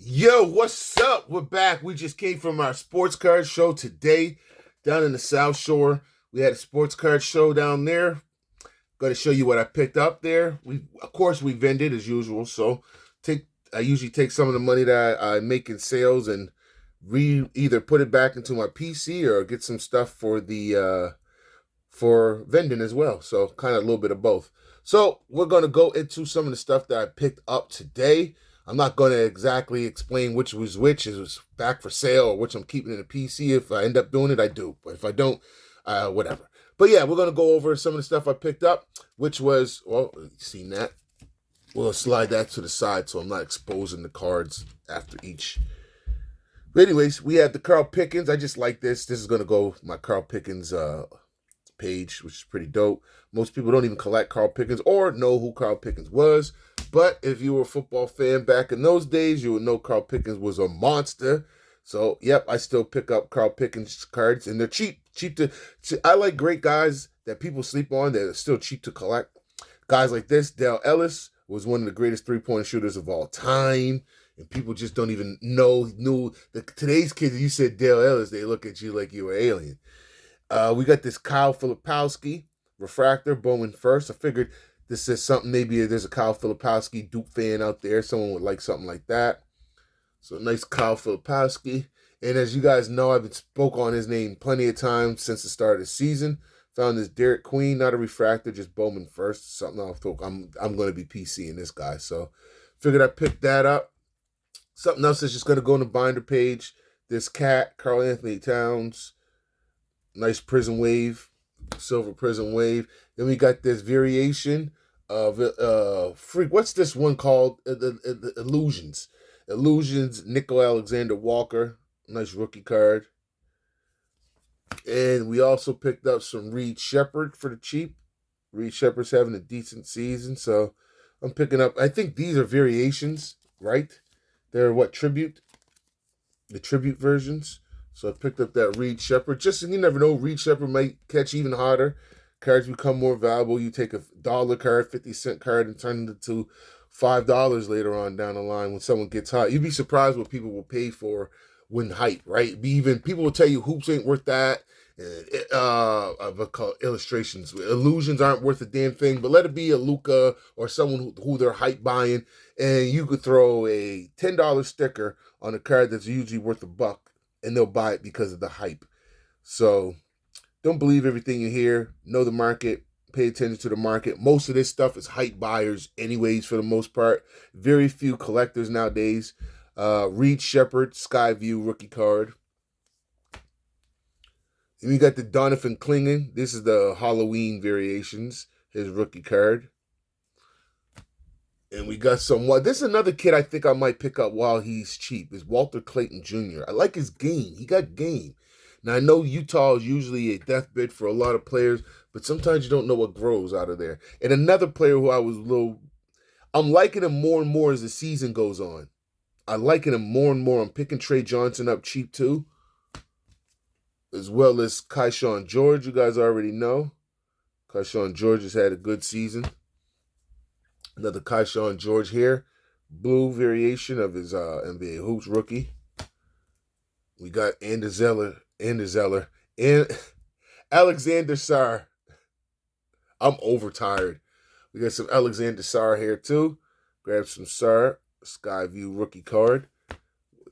Yo, what's up? We're back. We just came from our sports card show today down in the South Shore. We had a sports card show down there. Going to show you what I picked up there. Of course, we vended as usual. So, take I usually take some of the money that I make in sales and either put it back into my PC or get some stuff for the for vending as well. So, kind of a little bit of both. So, we're going to go into some of the stuff that I picked up today. I'm not going to exactly explain which was which is back for sale or which I'm keeping in the PC. If I end up doing it, I do. But if I don't, whatever. But yeah, we're going to go over some of the stuff I picked up, which was, well, you seen that. We'll slide that to the side so I'm not exposing the cards after each. But anyways, we had the Carl Pickens. I just like this. This is going to go my Carl Pickens page, which is pretty dope. Most people don't even collect Carl Pickens or know who Carl Pickens was. But if you were a football fan back in those days, you would know Carl Pickens was a monster. So, yep, I still pick up Carl Pickens cards, and they're cheap. I like great guys that people sleep on that are still cheap to collect. Guys like this, Dale Ellis was one of the greatest three-point shooters of all time. And people just don't even knew today's kids, you said Dale Ellis, they look at you like you were an alien. We got this Kyle Filipowski refractor, Bowman first. I figured this is something, maybe there's a Kyle Filipowski Duke fan out there. Someone would like something like that. So nice Kyle Filipowski. And as you guys know, I've been spoke on his name plenty of times since the start of the season. Found this Derek Queen, not a refractor, just Bowman first. Something I'm going to be PC in this guy. So figured I picked that up. Something else that's just going to go on the binder page. This cat, Carl Anthony Towns. Nice prism wave, silver prism wave. Then we got this variation of freak. What's this one called? The Illusions. Illusions. Nickel Alexander Walker. Nice rookie card. And we also picked up some Reed Shepard for the cheap. Reed Shepard's having a decent season, so I'm picking up. I think these are variations, right? They're what, tribute? The tribute versions. So I picked up that Reed Shepard. Just you never know, Reed Shepard might catch even harder. Cards become more valuable. You take $1 card, 50-cent card, and turn it into $5 later on down the line when someone gets hot. You'd be surprised what people will pay for when hype, right? Be even people will tell you hoops ain't worth that. Illustrations, illusions aren't worth a damn thing. But let it be a Luca or someone who they're hype buying, and you could throw a $10 sticker on a card that's usually worth $1, and they'll buy it because of the hype. So don't believe everything you hear. Know the market. Pay attention to the market. Most of this stuff is hype buyers, anyways, for the most part. Very few collectors nowadays. Reed Shepard, Skyview rookie card. And we got the Donovan Clingan. This is the Halloween variations, his rookie card. And we got this is another kid I think I might pick up while he's cheap, is Walter Clayton Jr. I like his game. He got game. Now, I know Utah is usually a deathbed for a lot of players, but sometimes you don't know what grows out of there. And another player who I'm liking him more and more as the season goes on. I'm liking him more and more. I'm picking Trey Johnson up cheap too, as well as Keyshawn George. You guys already know. Keyshawn George has had a good season. Another Keyshawn George here. Blue variation of his NBA Hoops rookie. We got Anders Zeller, and Alexander Sarr. I'm overtired. We got some Alexander Sarr here too. Grab some Sarr, Skyview rookie card.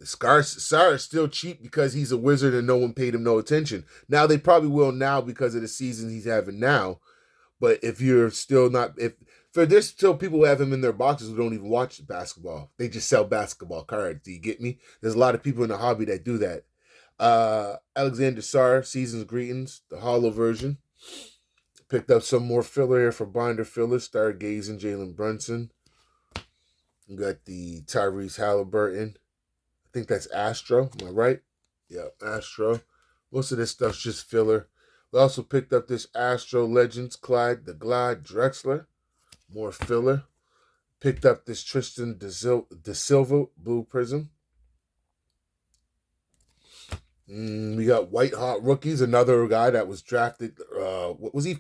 Sarr is still cheap because he's a wizard and no one paid him no attention. Now they probably will now because of the season he's having now. But if you're still not, if for there's still people who have him in their boxes who don't even watch basketball. They just sell basketball cards. Do you get me? There's a lot of people in the hobby that do that. Alexander Sarr, Season's Greetings, the hollow version. Picked up some more filler here for binder fillers. Stargazing, Jalen Brunson. We got the Tyrese Halliburton. I think that's Astro. Am I right? Yeah, Astro. Most of this stuff's just filler. We also picked up this Astro Legends Clyde Drexler. More filler. Picked up this Tristan De Silva Blue Prism. We got White Hot Rookies, another guy that was drafted. What was he?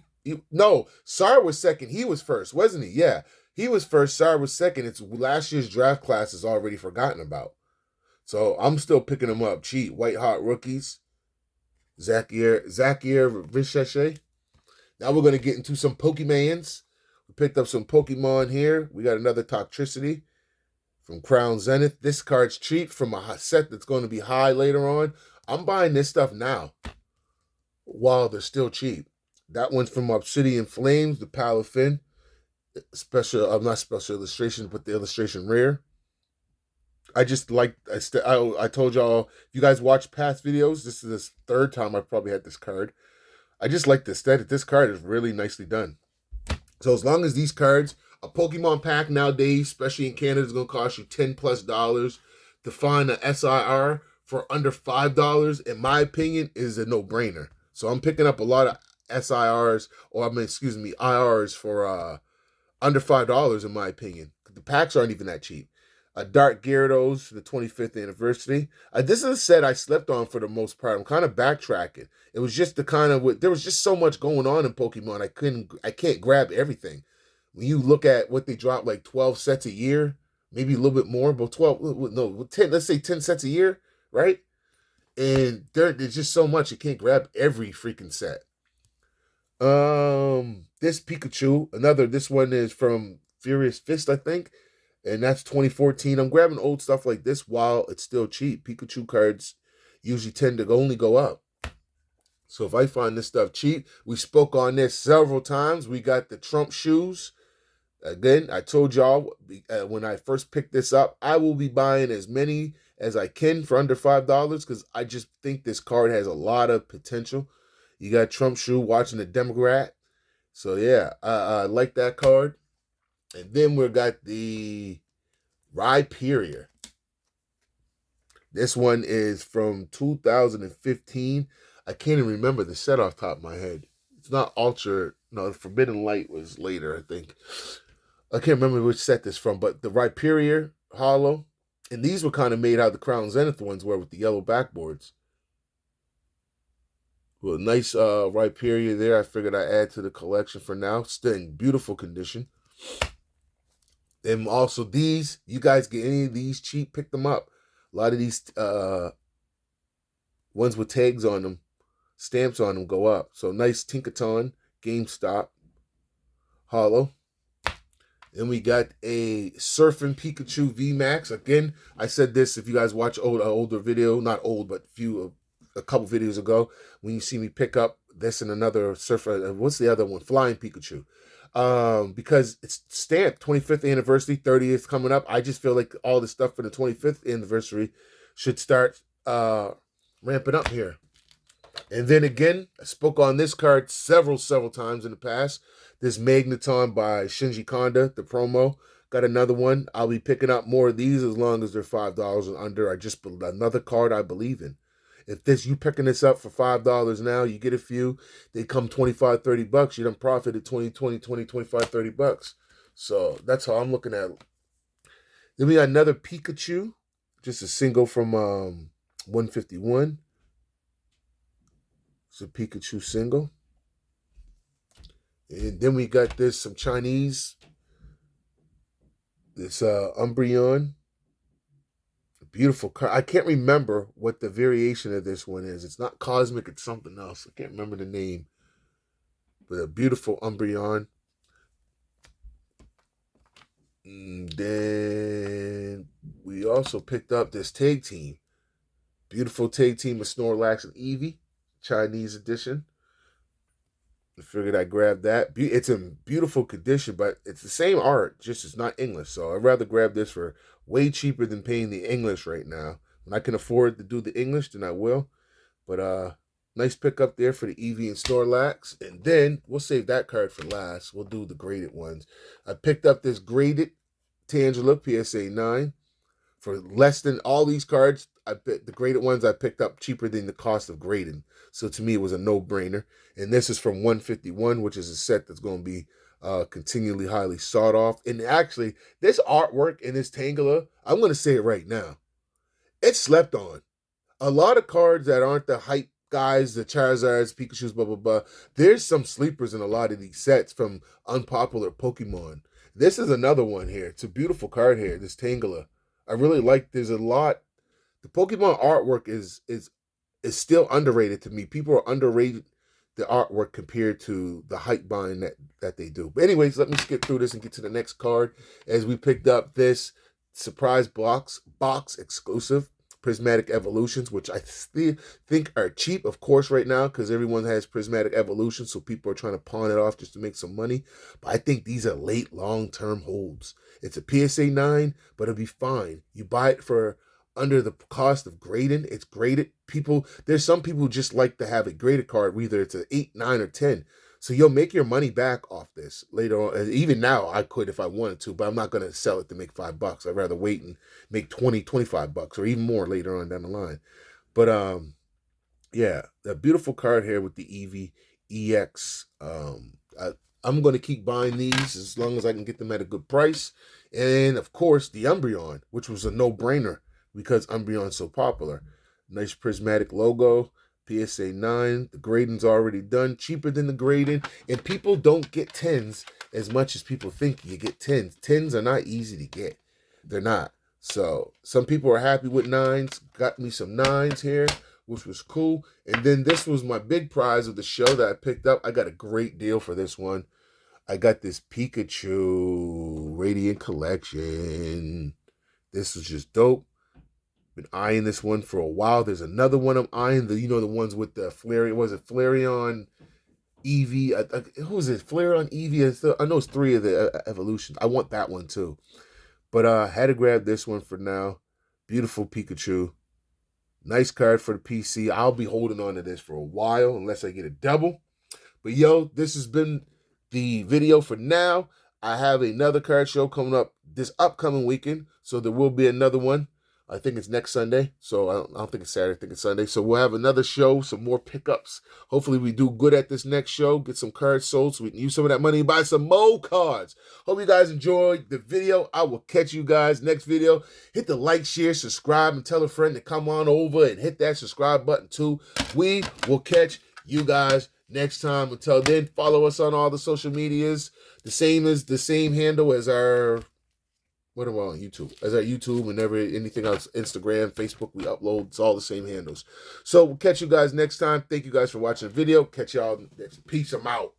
No, Sarr was second. He was first, wasn't he? Yeah, he was first. Sarr was second. It's last year's draft class is already forgotten about. So I'm still picking them up cheap. White Hot Rookies, Zakier Richeche. Now we're going to get into some Pokemans. We picked up some Pokemon here. We got another Toxtricity from Crown Zenith. This card's cheap from a set that's going to be high later on. I'm buying this stuff now while they're still cheap. That one's from Obsidian Flames, the Palafin. Special, not special illustration, but the illustration rare. I just like, I told y'all, if you guys watch past videos, this is the third time I've probably had this card. I just like the aesthetic. This card is really nicely done. So as long as these cards, a Pokemon pack nowadays, especially in Canada, is going to cost you $10+ to find an SIR for under $5, in my opinion, is a no-brainer. So I'm picking up a lot of SIRs, or IRs for under $5 in my opinion. The packs aren't even that cheap. Dark Gyarados for the 25th anniversary. This is a set I slept on for the most part. I'm kind of backtracking. It was just the kind of, there was just so much going on in Pokemon. I can't grab everything. When you look at what they drop, like 12 sets a year, maybe a little bit more, but 10, let's say 10 sets a year, right? And there's just so much, you can't grab every freaking set. This Pikachu, this one is from Furious Fist, I think, and that's 2014. I'm grabbing old stuff like this while it's still cheap. Pikachu cards usually tend to only go up. So if I find this stuff cheap, we spoke on this several times. We got the Trump shoes. Again, I told y'all when I first picked this up, I will be buying as many as I can for under $5 because I just think this card has a lot of potential. You got Trump shoe watching the Democrat. So yeah, I like that card. And then we got the Rhyperior. This one is from 2015. I can't even remember the set off the top of my head. It's not Ultra. No, Forbidden Light was later, I think. I can't remember which set this from, but the Rhyperior Hollow. And these were kind of made how the Crown Zenith ones were with the yellow backboards. Well, nice Rhyperior there. I figured I'd add to the collection for now. Still in beautiful condition. And also these, you guys get any of these cheap, pick them up. A lot of these ones with tags on them, stamps on them go up. So nice Tinkaton, GameStop, Hollow. Then we got a Surfing Pikachu VMAX. Again, I said this if you guys watch older video, not old, but a couple videos ago, when you see me pick up this and another Surfer, what's the other one? Flying Pikachu. Because it's stamped 25th anniversary, 30th coming up. I just feel like all the stuff for the 25th anniversary should start ramping up here. And then again, I spoke on this card several times in the past. This Magneton by Shinji Kanda, the promo. Got another one. I'll be picking up more of these as long as they're $5 and under. Another card I believe in. If you picking this up for $5 now, you get a few, they come $25-$30, you done profited $25-$30. So that's how I'm looking at it. Then we got another Pikachu, just a single from 151. It's a Pikachu single. And then we got some Chinese. This Umbreon. Beautiful card. I can't remember what the variation of this one is. It's not Cosmic, it's something else. I can't remember the name. But a beautiful Umbreon. And then we also picked up this tag team. Beautiful tag team of Snorlax and Eevee. Chinese edition. I figured I'd grab that. It's in beautiful condition, but it's the same art, just it's not English. So I'd rather grab this for way cheaper than paying the English right now. When I can afford to do the English, then I will. But nice pickup there for the Eevee and Snorlax. And then we'll save that card for last. We'll do the graded ones. I picked up this graded Tangela PSA 9 for less than all these cards. The graded ones I picked up cheaper than the cost of grading. So to me, it was a no-brainer. And this is from 151, which is a set that's going to be continually highly sought off. And actually, this artwork in this Tangela, I'm going to say it right now. It's slept on. A lot of cards that aren't the hype guys, the Charizards, Pikachus, blah, blah, blah. There's some sleepers in a lot of these sets from unpopular Pokemon. This is another one here. It's a beautiful card here, this Tangela. I really like, there's a lot the Pokemon artwork is still underrated to me. People are underrated the artwork compared to the hype buying that they do. But anyways, let me skip through this and get to the next card as we picked up this surprise box exclusive Prismatic Evolutions, which I still think are cheap, of course, right now because everyone has Prismatic Evolutions, so people are trying to pawn it off just to make some money. But I think these are late, long-term holds. It's a PSA 9, but it'll be fine. You buy it for under the cost of grading. It's graded. There's some people who just like to have a graded card, whether it's an 8, 9, or 10. So you'll make your money back off this later on. Even now, I could if I wanted to, but I'm not going to sell it to make $5. I'd rather wait and make 20, $25 or even more later on down the line. But yeah, the beautiful card here with the Eevee EX. I'm going to keep buying these as long as I can get them at a good price. And of course, the Umbreon, which was a no-brainer because Umbreon's so popular. Nice prismatic logo. PSA 9, the grading's already done, cheaper than the grading, and people don't get 10s as much as people think you get 10s. 10s are not easy to get. They're not. So some people are happy with 9s. Got me some 9s here, which was cool. And then this was my big prize of the show that I picked up. I got a great deal for this one. I got this Pikachu Radiant Collection. This was just dope. Been eyeing this one for a while. There's another one I'm eyeing. The ones with the Flareon. Was it Flareon Eevee? Who was it? Flareon Eevee. I know it's 3 of the evolutions. I want that one too. But had to grab this one for now. Beautiful Pikachu. Nice card for the PC. I'll be holding on to this for a while unless I get a double. But yo, this has been the video for now. I have another card show coming up this upcoming weekend. So there will be another one. I think it's next Sunday, so I don't think it's Saturday, I think it's Sunday. So we'll have another show, some more pickups. Hopefully we do good at this next show, get some cards sold so we can use some of that money and buy some more cards. Hope you guys enjoyed the video. I will catch you guys next video. Hit the like, share, subscribe, and tell a friend to come on over and hit that subscribe button too. We will catch you guys next time. Until then, follow us on all the social medias. The same handle as our... What am I on YouTube? As our YouTube and anything else, Instagram, Facebook, we upload. It's all the same handles. So we'll catch you guys next time. Thank you guys for watching the video. Catch y'all next. Peace. I'm out.